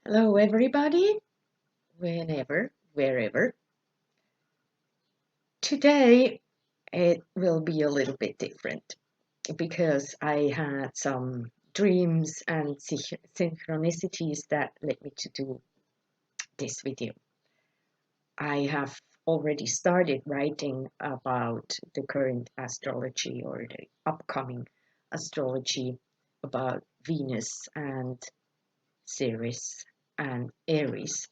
Hello, everybody, whenever, wherever. Today it will be a little bit different because I had some dreams and synchronicities that led me to do this video. I have already started writing about the current astrology or the upcoming astrology about Venus and Ceres and Aries.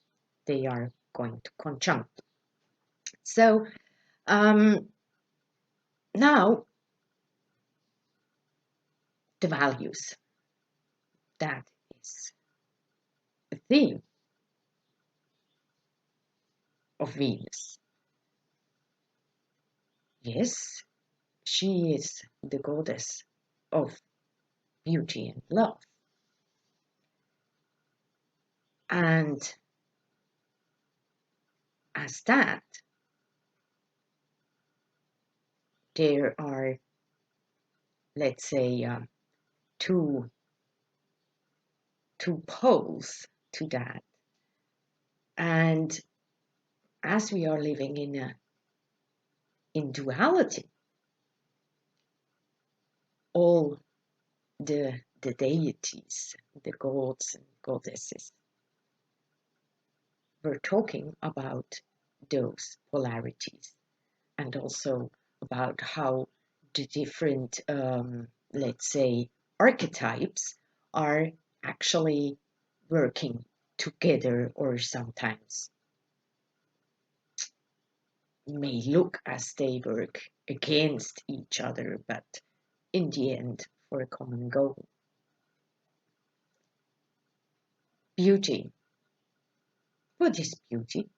They are going to conjunct. So now the values. That is the theme of Venus. Yes, she is the goddess of beauty and love. And as that, there are, let's say, two poles to that. And as we are living in duality, all the deities, the gods and goddesses, we're talking about those polarities and also about how the different, let's say, archetypes are actually working together or sometimes may look as they work against each other, but in the end, for a common goal. Beauty. What is beauty?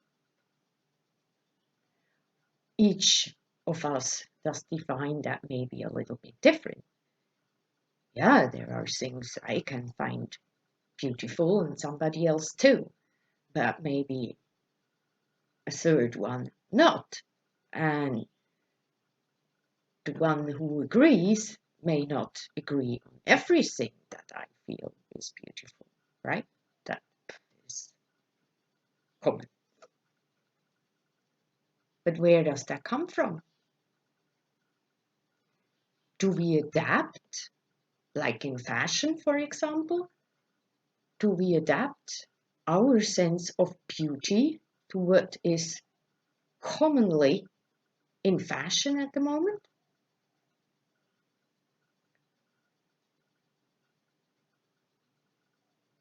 Each of us does define that maybe a little bit different. Yeah, there are things I can find beautiful and somebody else too, but maybe a third one not. And the one who agrees may not agree on everything that I feel is beautiful, right? That is common. But where does that come from? Do we adapt, like in fashion, for example? Do we adapt our sense of beauty to what is commonly in fashion at the moment?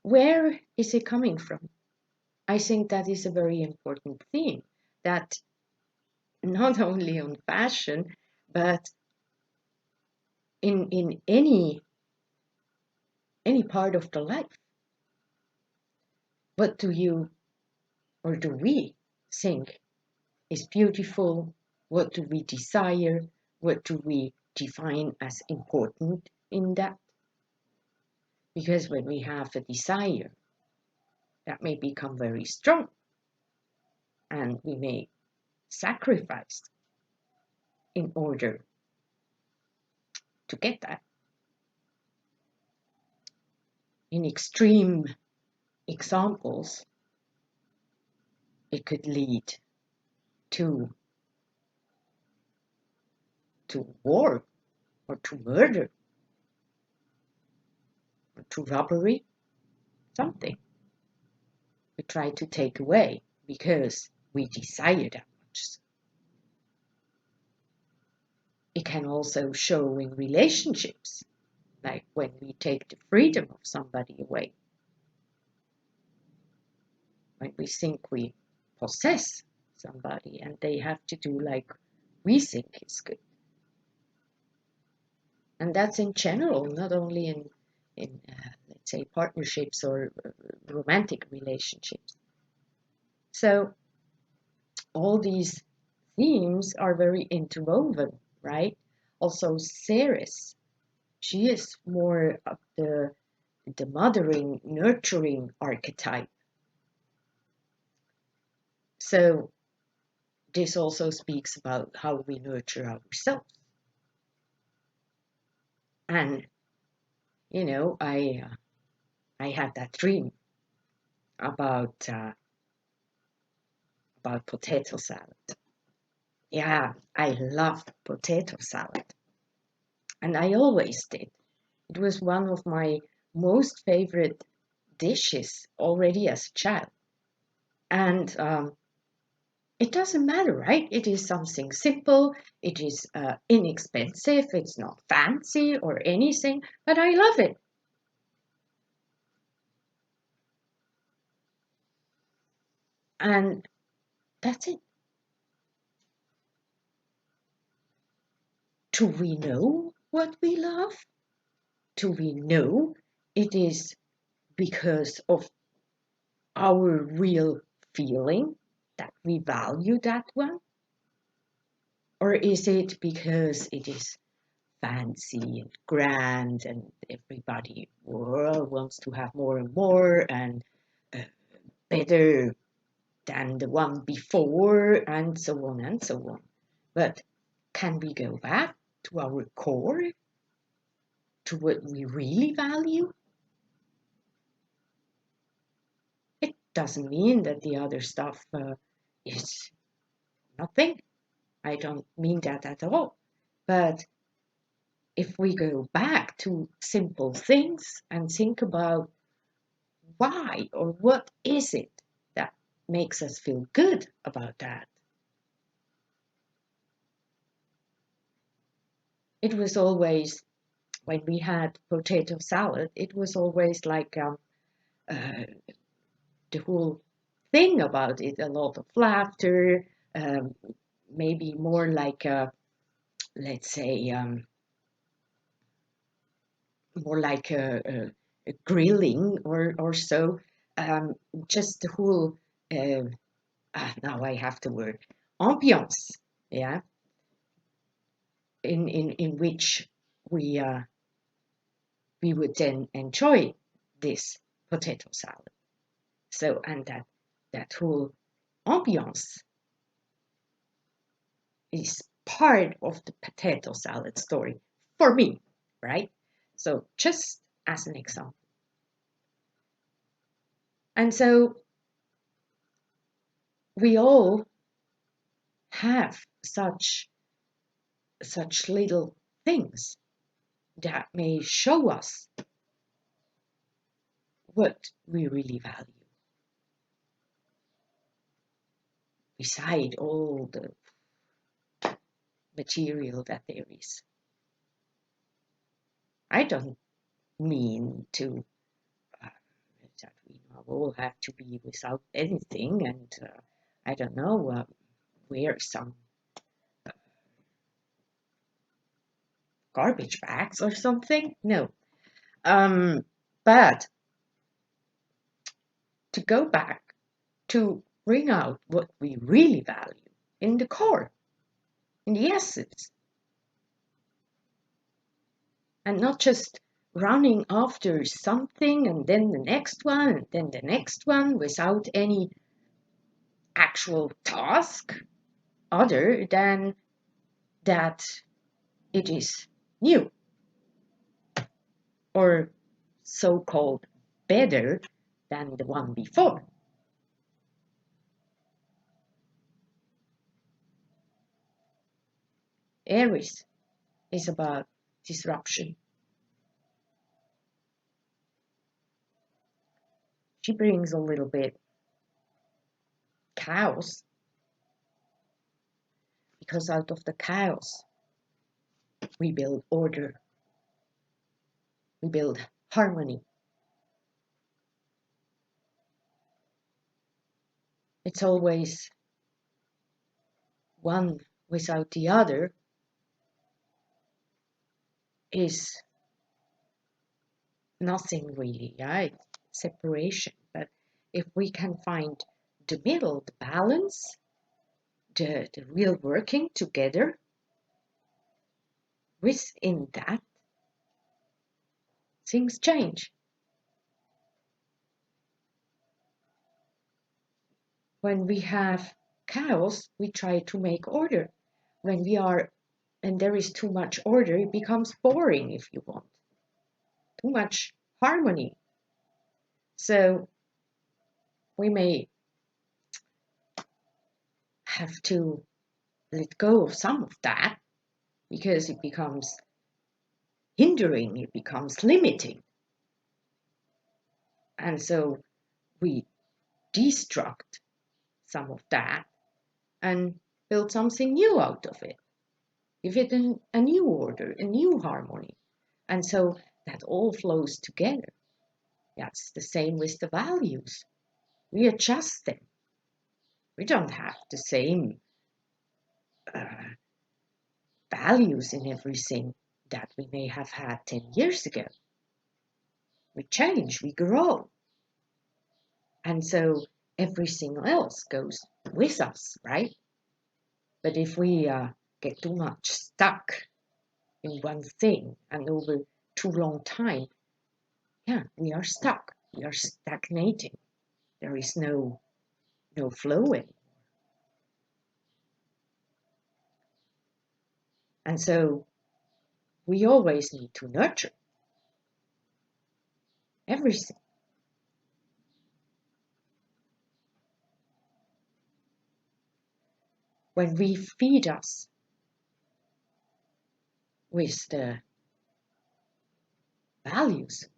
Where is it coming from? I think that is a very important theme, that not only on fashion, but in any part of the life. What do you or do we think is beautiful? What do we desire? What do we define as important in that? Because when we have a desire, that may become very strong and we may sacrifice in order to get that. In extreme examples, it could lead to war or to murder or to robbery, something we try to take away because we desire that much. It can also show in relationships, like when we take the freedom of somebody away, when we think we possess somebody and they have to do like we think is good. And that's in general, not only in let's say partnerships or romantic relationships. So all these themes are very interwoven, right? Also Ceres, she is more of the mothering, nurturing archetype. So this also speaks about how we nurture ourselves. And I had that dream about potato salad. Yeah, I love potato salad, and I always did. It was one of my most favorite dishes already as a child. And it doesn't matter, right? It is something simple, it is inexpensive, it's not fancy or anything, but I love it. And that's it. Do we know what we love? Do we know it is because of our real feeling that we value that one? Or is it because it is fancy and grand and everybody wants to have more and more and uh, better than the one before and so on and so on? But can we go back to our core, to what we really value? It doesn't mean that the other stuff is nothing. I don't mean that at all. But if we go back to simple things and think about why or what is it that makes us feel good about that? It was always, when we had potato salad, it was always like uh, the whole thing about it, a lot of laughter, um, maybe more like let's say, more like a grilling or so. Um, just the whole, uh, now I have the word, ambiance, yeah, in which we we would then enjoy this potato salad. So, and that whole ambiance is part of the potato salad story for me, right? So, just as an example. And so we all have such little things that may show us what we really value, beside all the material that there is. I don't mean to that we all have to be without anything and I don't know, wear some garbage bags or something. No, but to go back to bring out what we really value in the core, in the essence, and not just running after something and then the next one and then the next one without any actual task other than that it is new or so-called better than the one before. Eris is about disruption. She brings a little bit chaos, because out of the chaos we build order, we build harmony. It's always one without the other is nothing really, right? Separation. But if we can find the middle, the balance, the real working together, within that, things change. When we have chaos, we try to make order. When we are, and there is too much order, it becomes boring if you want. Too much harmony. So we may have to let go of some of that because it becomes hindering, it becomes limiting. And so we destruct some of that and build something new out of it. Give it a new order, a new harmony. And so that all flows together. That's the same with the values. We adjust them. We don't have the same values in everything that we may have had 10 years ago. We change, we grow. And so everything else goes with us, right? But if we get too much stuck in one thing and over too long time, yeah, we are stuck. We are stagnating. There is no flow anymore. And so we always need to nurture everything. When we feed us with the values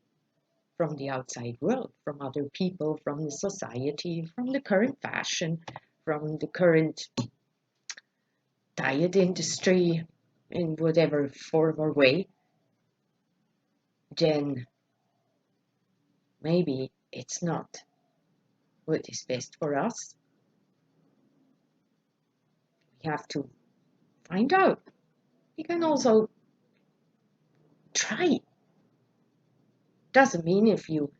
from the outside world, from other people, from the society, from the current fashion, from the current diet industry, in whatever form or way, then maybe it's not what is best for us. We have to find out. You can also try. Doesn't mean if you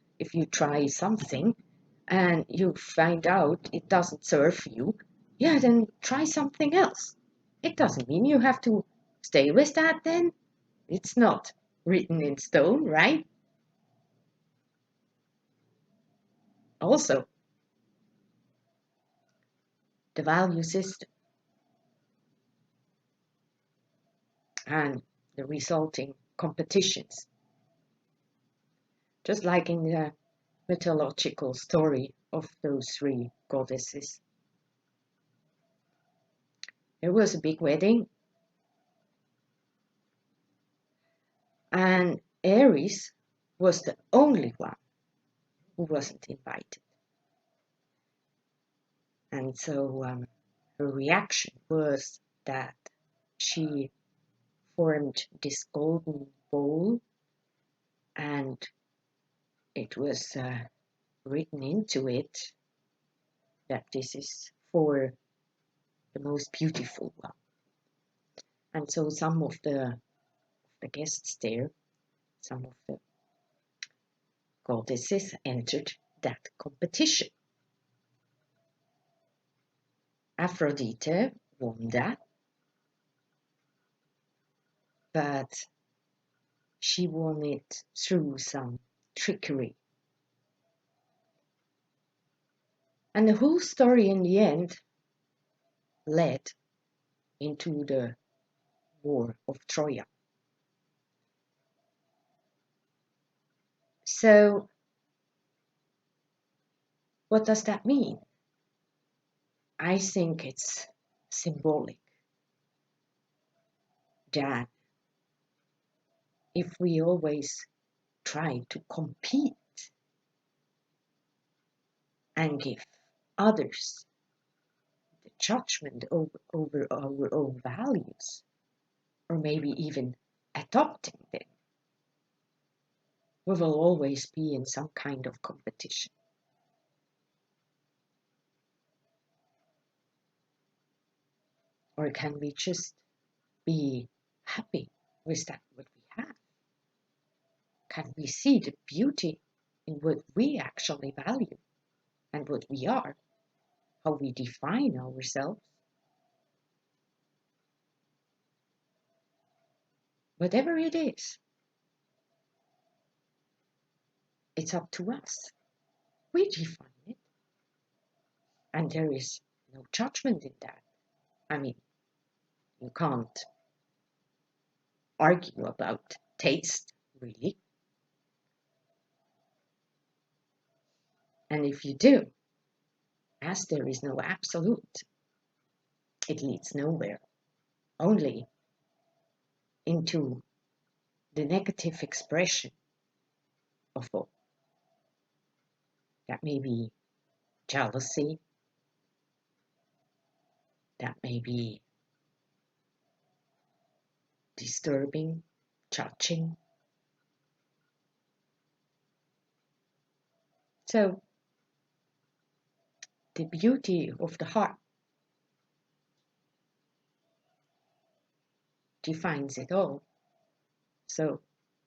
try something and you find out it doesn't serve you, yeah, then try something else. It doesn't mean you have to stay with that then. It's not written in stone, right? Also, the value system and the resulting competitions. Just like in the mythological story of those three goddesses. There was a big wedding, and Eris was the only one who wasn't invited. And so her reaction was that she formed this golden bowl, and it was written into it that this is for the most beautiful one. And so some of the guests there, some of the goddesses entered that competition. Aphrodite won that, but she won it through some trickery. And the whole story in the end led into the War of Troya. So, what does that mean? I think it's symbolic that if we always try to compete and give others the judgment over our own values, or maybe even adopting them, we will always be in some kind of competition. Or can we just be happy with that what we have? Can we see the beauty in what we actually value and what we are, how we define ourselves? Whatever it is, it's up to us. We define it, and there is no judgment in that. I mean, you can't argue about taste, really. And if you do, as there is no absolute, it leads nowhere, only into the negative expression of all. That may be jealousy, that may be disturbing, judging. So the beauty of the heart defines it all. So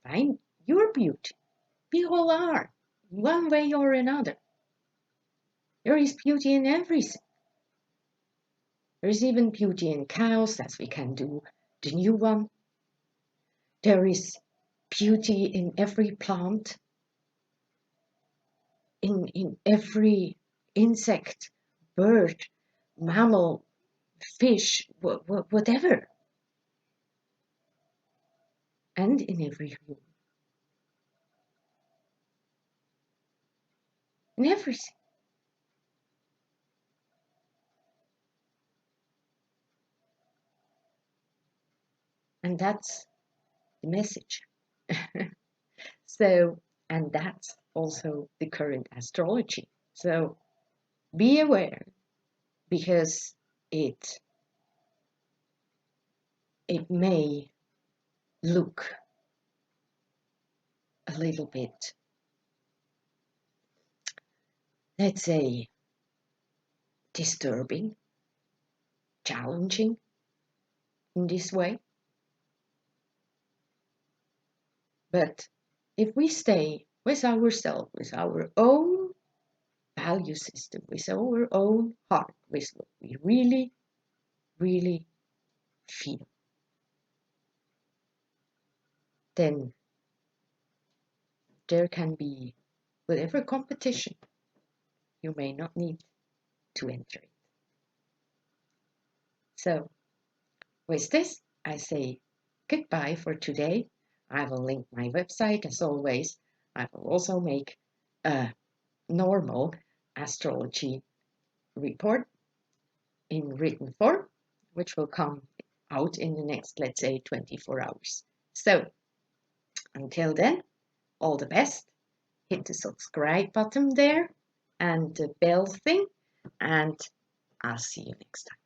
find your beauty. We all are, one way or another. There is beauty in everything. There is even beauty in cows, as we can do the new one. There is beauty in every plant, in every insect, bird, mammal, fish, whatever, and in every human, in everything. And that's the message. So, and that's also the current astrology. So be aware, because it may look a little bit, let's say, disturbing, challenging in this way. But if we stay with ourselves, with our own value system, with our own heart, with what we really, really feel, then there can be whatever competition, you may not need to enter it. So with this, I say goodbye for today. I will link my website as always. I will also make a normal astrology report in written form, which will come out in the next, let's say, 24 hours. So until then, all the best. Hit the subscribe button there and the bell thing, and I'll see you next time.